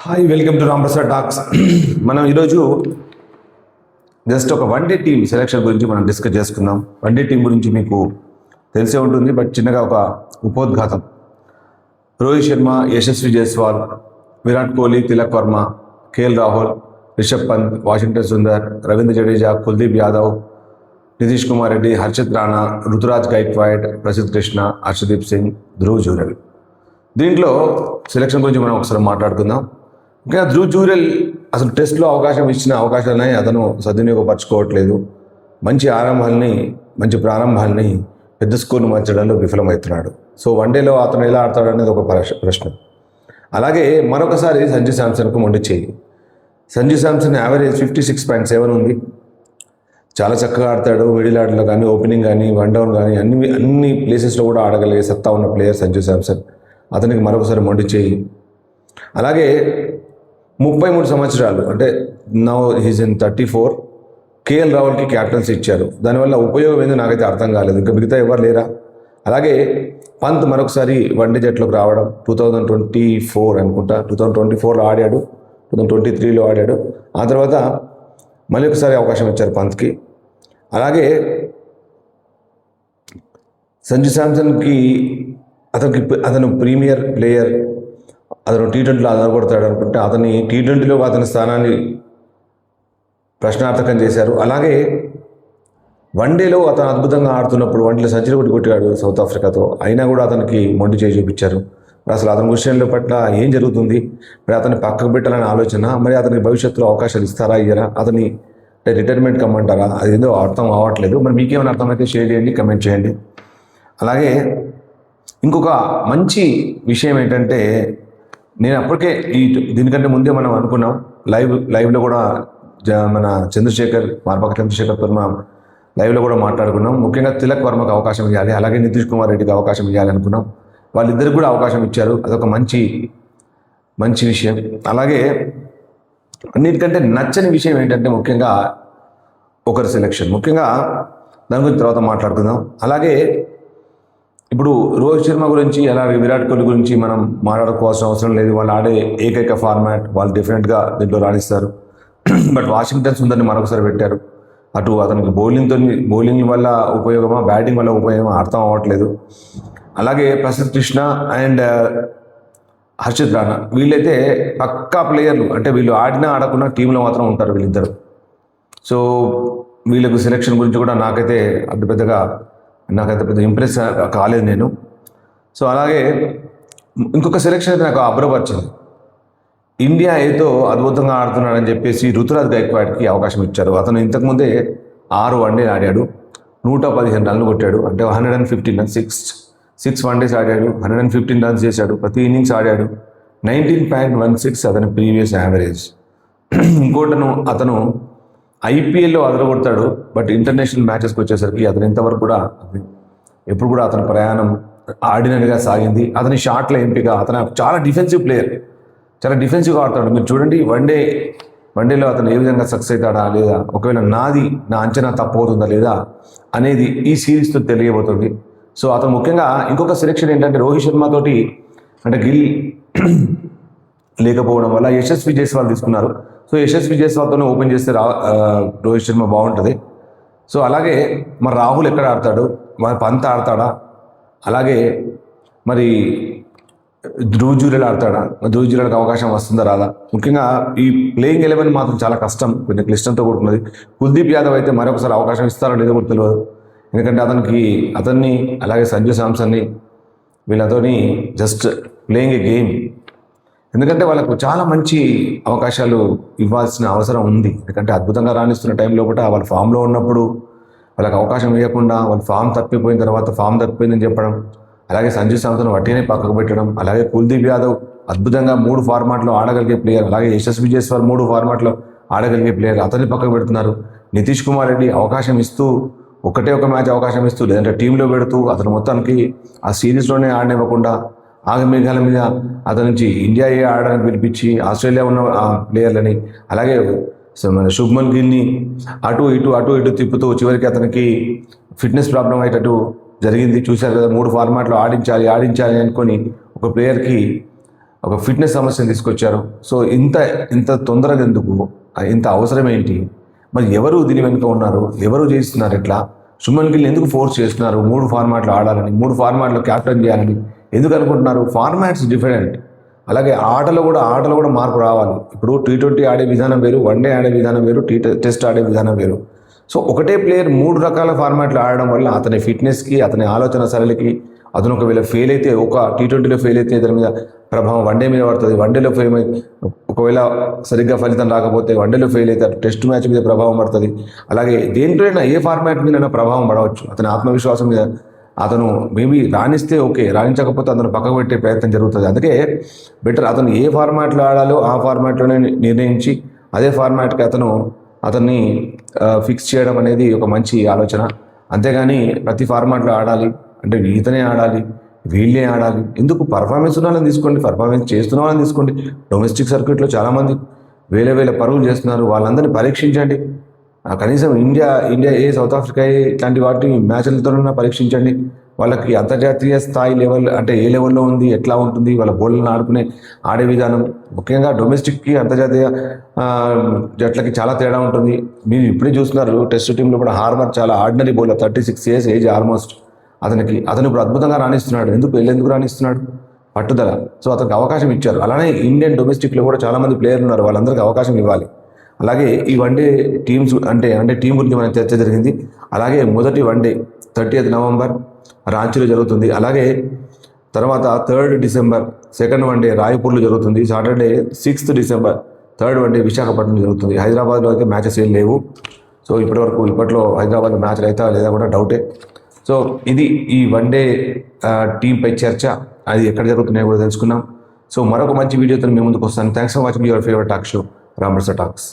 Hi, welcome to Ramprasad talks. మనం ఈరోజు just ఒక వన్డే టీం సెలెక్షన్ గురించి మనం డిస్కస్ చేసుకుందాం. వన్డే టీం గురించి మీకు తెలిసే ఉంటుంది, బట్ చిన్నగా ఒక ఉపోద్ఘాతం. Rohit Sharma, Yashasvi Jaiswal, Virat Kohli, Tilak Varma, KL Rahul, Rishabh Pant, Washington Sundar, Ravindra Jadeja, Kuldeep Yadav, Nitish Kumar Reddy, Harshit Rana, Ruturaj Gaikwad, Prasidh Krishna, Harshdeep Singh, Dhruv Jurel. దీంట్లో సెలెక్షన్ గురించి మనం ఒకసారి మాట్లాడుకుందాం. ఇంకా ధ్రువ్ జూరెల్ అసలు టెస్ట్లో అవకాశం ఇచ్చిన అవకాశాలని అతను సద్వినియోగపరచుకోవట్లేదు. మంచి ప్రారంభాలని పెద్ద స్కోర్ను మార్చడంలో విఫలమవుతున్నాడు. సో వన్డేలో అతను ఎలా ఆడతాడు అనేది ఒక ప్రశ్న. అలాగే మరొకసారి సంజు శాంసన్కు మొండి చేయి. సంజు శాంసన్ యావరేజ్ 56.7 ఉంది. చాలా చక్కగా ఆడతాడు. మిడిల్ ఆర్డర్లో కానీ, ఓపెనింగ్ కానీ, వన్ డౌన్ కానీ అన్ని ప్లేసెస్లో కూడా ఆడగలిగే సత్తా ఉన్న ప్లేయర్ సంజు శాంసన్. అతనికి మరొకసారి మొండి చేయి. అలాగే 33 సంవత్సరాలు, అంటే నౌ హీజ్ ఇన్ 34. కేఎల్ రాహుల్కి క్యాప్టెన్సీ ఇచ్చారు. దానివల్ల ఉపయోగం ఏందో నాకైతే అర్థం కాలేదు. ఇంకా మిగతా ఎవరు లేరా? అలాగే పంత్ మరొకసారి వన్డే జట్లోకి రావడం 2024 అనుకుంటా. 2024లో ఆడాడు, 2023లో ఆడాడు. ఆ తర్వాత మళ్ళీ ఒకసారి అవకాశం ఇచ్చారు పంత్కి. అలాగే సంజు శాంసన్కి అతను ప్రీమియర్ ప్లేయర్, అతను టీ20లో ఆధారపడతాడు అనుకుంటే అతని టీ20లో అతని స్థానాన్ని ప్రశ్నార్థకం చేశారు. అలాగే వన్డేలో అతను అద్భుతంగా ఆడుతున్నప్పుడు వన్డేలో సెంచరీ కొట్టాడు సౌత్ ఆఫ్రికాతో. అయినా కూడా అతనికి మొండి చేయి చూపించారు. మరి అసలు అతని విషయంలో పట్ల ఏం జరుగుతుంది? మరి అతన్ని పక్కకు పెట్టాలని ఆలోచన, మరి అతనికి భవిష్యత్తులో అవకాశాలు ఇస్తారా ఇయ్యరా? అతని రిటైర్మెంట్ కమ్మంటారా? అది ఏదో అర్థం అవ్వట్లేదు. మరి మీకేమైనా అర్థమైతే షేర్ చేయండి, కమెంట్ చేయండి. అలాగే ఇంకొక మంచి విషయం ఏంటంటే, నేను అప్పటికే దీనికంటే ముందే మనం అనుకున్నాం, లైవ్లో కూడా మన మార్పక చంద్రశేఖర్తో మనం లైవ్లో కూడా మాట్లాడుకున్నాం. ముఖ్యంగా తిలక్ వర్మకు అవకాశం ఇవ్వాలి, అలాగే నితీష్ కుమార్ రెడ్డికి అవకాశం ఇవ్వాలి అనుకున్నాం. వాళ్ళిద్దరికి కూడా అవకాశం ఇచ్చారు. అదొక మంచి విషయం. అలాగే అన్నిటికంటే నచ్చని విషయం ఏంటంటే ముఖ్యంగా ఒకరి సెలెక్షన్. ముఖ్యంగా దాని గురించి తర్వాత మాట్లాడుకుందాం. అలాగే ఇప్పుడు రోహిత్ శర్మ గురించి, అలాగే విరాట్ కోహ్లీ గురించి మనం మాట్లాడుకోవాల్సిన అవసరం లేదు. వాళ్ళు ఆడే ఏకైక ఫార్మాట్, వాళ్ళు డిఫరెంట్గా దీంట్లో రాణిస్తారు. బట్ వాషింగ్టన్ సుందర్ని మరొకసారి పెట్టారు. అటు అతనికి బౌలింగ్ వల్ల ఉపయోగమా, బ్యాటింగ్ వల్ల ఉపయోగమా అర్థం అవ్వట్లేదు. అలాగే ప్రసిద్ధ్ కృష్ణ అండ్ హర్షిత్ రాణా, వీళ్ళైతే పక్కా ప్లేయర్లు. అంటే వీళ్ళు ఆడినా ఆడకుండా టీంలో మాత్రం ఉంటారు వీళ్ళిద్దరు. సో వీళ్ళకు సెలెక్షన్ గురించి కూడా నాకైతే పెద్ద ఇంప్రెస్ కాలేదు నేను. సో అలాగే ఇంకొక సెలెక్షన్ అయితే నాకు అబ్బురపరిచింది. ఇండియా ఏదో అద్భుతంగా ఆడుతున్నాడని చెప్పేసి రుతురాజ్ గైక్వాడ్కి అవకాశం ఇచ్చారు. అతను ఇంతకుముందే 6 వన్డేలు ఆడాడు, 115 రన్లు కొట్టాడు. అంటే 115 రన్స్, 6 వన్డేస్ ఆడాడు, 115 రన్స్ చేశాడు. ప్రతి ఇన్నింగ్స్ ఆడాడు. 19.16 అతని ప్రీవియస్ యావరేజ్. ఇంకోటను అతను ఐపీఎల్లో అదరగొడతాడు, బట్ ఇంటర్నేషనల్ మ్యాచెస్కి వచ్చేసరికి అతను ఇంతవరకు కూడా ఎప్పుడు కూడా అతని ప్రయాణం ఆర్డినరీగా సాగింది. అతని షాట్ల ఎంపిక, అతను చాలా డిఫెన్సివ్ ప్లేయర్, చాలా డిఫెన్సివ్గా ఆడతాడు. మీరు చూడండి వన్డేలో అతను ఏ విధంగా సక్సెస్ అవుతాడా లేదా, ఒకవేళ నా అంచనా తప్పవుతుందా లేదా అనేది ఈ సిరీస్తో తెలియబోతుంది. సో అతను ముఖ్యంగా ఇంకొక సెలెక్షన్ ఏంటంటే రోహిత్ శర్మ తోటి, అంటే గిల్ లేకపోవడం వల్ల యశస్వి జైస్వాల్ తీసుకున్నారు. సో యశస్వి జైస్వాల్తోనే ఓపెన్ చేస్తే రోహిత్ శర్మ బాగుంటుంది. సో అలాగే మరి రాహుల్ ఎక్కడ ఆడతాడు, మరి పంత్ ఆడతాడా, అలాగే మరి ధ్రువ్ జూరెల్ ఆడతాడా, ధ్రువ్ జూరెల్కి అవకాశం వస్తుందా రాదా? ముఖ్యంగా ఈ ప్లేయింగ్ 11 మాత్రం చాలా కష్టం, కొంచెం క్లిష్టంతో కూడుకున్నది. కుల్దీప్ యాదవ్ అయితే మరొకసారి అవకాశం ఇస్తారో లేదో కూడా తెలియదు. ఎందుకంటే అతన్ని అలాగే సంజు శాంసన్ని వీళ్ళతోని జస్ట్ ప్లేయింగ్ ఏ గేమ్. ఎందుకంటే వాళ్ళకు చాలా మంచి అవకాశాలు ఇవ్వాల్సిన అవసరం ఉంది. ఎందుకంటే అద్భుతంగా రాణిస్తున్న టైంలో కూడా వాళ్ళ ఫామ్లో ఉన్నప్పుడు వాళ్ళకి అవకాశం ఇవ్వకుండా, వాళ్ళ ఫామ్ తప్పిపోయిన తర్వాత ఫామ్ తప్పిపోయిందని చెప్పడం, అలాగే సంజు శాంసన్ వట్టినే పక్కకు పెట్టడం, అలాగే కుల్దీప్ యాదవ్ అద్భుతంగా 3 ఫార్మాట్లో ఆడగలిగే ప్లేయర్, అలాగే యశస్వి జైస్వాల్ 3 ఫార్మాట్లో ఆడగలిగే ప్లేయర్, అతన్ని పక్కకు పెడుతున్నారు. నితీష్ కుమార్ రెడ్డి అవకాశం ఇస్తూ, ఒక మ్యాచ్ అవకాశం ఇస్తూ, లేదంటే టీంలో పెడుతూ అతను మొత్తానికి ఆ సిరీస్లోనే ఆడనివ్వకుండా ఆగమేఘాల మీద అతని నుంచి ఇండియా ఆడడానికి పిలిపించి ఆస్ట్రేలియా ఉన్న ప్లేయర్లని, అలాగే మన శుభ్మన్ గిల్ని అటు ఇటు తిప్పుతూ చివరికి అతనికి ఫిట్నెస్ ప్రాబ్లం అయ్యేటట్టు జరిగింది. చూశారు కదా, 3 ఫార్మాట్లో ఆడించాలి అనుకొని ఒక ప్లేయర్కి ఒక ఫిట్నెస్ సమస్యను తీసుకొచ్చారు. సో ఇంత తొందరగా ఎందుకు, ఇంత అవసరం ఏంటి, మరి ఎవరు దీని వెనుక ఉన్నారు, ఎవరు చేస్తున్నారు, ఇట్లా శుభ్మన్ గిల్ ఎందుకు ఫోర్స్ చేస్తున్నారు 3 ఫార్మాట్లు ఆడాలని, 3 ఫార్మాట్లో క్యాప్టెన్ చేయాలని ఎందుకు అనుకుంటున్నారు? Formats different. అలాగే ఆటలో కూడా మార్పు రావాలి. ఇప్పుడు T20 ఆడే విధానం వేరు, వన్డే ఆడే విధానం వేరు, టెస్ట్ ఆడే విధానం వేరు. సో ఒకటే ప్లేయర్ 3 రకాల ఫార్మాట్లు ఆడడం వల్ల అతని ఫిట్నెస్కి, అతని ఆలోచన సరళికి, అతను ఒకవేళ ఫెయిల్ అయితే, ఒక T20లో ఫెయిల్ అయితే దాని మీద ప్రభావం వన్డే మీద పడుతుంది. వన్డేలో ఫెయిల్ ఒకవేళ సరిగ్గా ఫలితం రాకపోతే వన్డేలో ఫెయిల్ అయితే టెస్ట్ మ్యాచ్ మీద ప్రభావం పడుతుంది. అలాగే దేంట్లోనైనా ఏ ఫార్మాట్ మీదైనా ప్రభావం పడవచ్చు. అతని ఆత్మవిశ్వాసం మీద, అతను మేబీ రాణిస్తే ఓకే, రాణించకపోతే అతను పక్కకు పెట్టే ప్రయత్నం జరుగుతుంది. అందుకే బెటర్ అతను ఏ ఫార్మాట్లో ఆడాలో ఆ ఫార్మాట్లోనే నిర్ణయించి అదే ఫార్మాట్కి అతన్ని ఫిక్స్ చేయడం అనేది ఒక మంచి ఆలోచన. అంతేగాని ప్రతి ఫార్మాట్లో ఆడాలి అంటే ఇతనే ఆడాలి, వీళ్ళే ఆడాలి ఎందుకు? పర్ఫార్మెన్స్ ఉన్న వాళ్ళని తీసుకోండి, పర్ఫార్మెన్స్ చేస్తున్న వాళ్ళని తీసుకోండి. డొమెస్టిక్ సర్క్యూట్లో చాలామంది వేల పరుగులు చేస్తున్నారు, వాళ్ళందరినీ పరీక్షించండి. కనీసం ఇండియా సౌత్ ఆఫ్రికా ఇట్లాంటి వాటి మ్యాచ్లతోనైనా పరీక్షించండి. వాళ్ళకి అంతర్జాతీయ స్థాయి లెవెల్ అంటే ఏ లెవెల్లో ఉంది, ఎట్లా ఉంటుంది, వాళ్ళ బౌలర్లను ఆడే విధానం, ముఖ్యంగా డొమెస్టిక్కి అంతర్జాతీయ జట్లకి చాలా తేడా ఉంటుంది. మీరు ఇప్పుడే చూస్తున్నారు టెస్ట్ టీంలో కూడా హార్మర్ చాలా ordinary bowler, 36 years age almost. అతను ఇప్పుడు అద్భుతంగా రాణిస్తున్నాడు. ఎందుకు రాణిస్తున్నాడు? పట్టుదల. సో అతనికి అవకాశం ఇచ్చారు. అలానే ఇండియన్ డొమెస్టిక్లో కూడా చాలామంది ప్లేయర్లు ఉన్నారు, వాళ్ళందరికీ అవకాశం ఇవ్వాలి. అలాగే ఈ వన్డే టీమ్స్ అంటే టీం గురించి మన చర్చ జరిగింది. అలాగే మొదటి వన్డే 30th November రాంచీలో జరుగుతుంది. అలాగే తర్వాత 3rd December సెకండ్ వన్డే రాయ్పూర్లో జరుగుతుంది. Saturday 6th December third one day Visakhapatnam జరుగుతుంది. హైదరాబాద్లో అయితే మ్యాచెస్ ఏం లేవు. సో ఇప్పట్లో హైదరాబాద్లో మ్యాచ్లు అవుతా లేదా కూడా డౌటే. సో ఇది ఈ వన్డే టీంపై చర్చ. అది ఎక్కడ జరుగుతున్నాయో కూడా తెలుసుకున్నాం. సో మరొక మంచి వీడియోతో మీ ముందుకు వస్తాను. Thanks for watching your favourite talk show Ramprasad talks.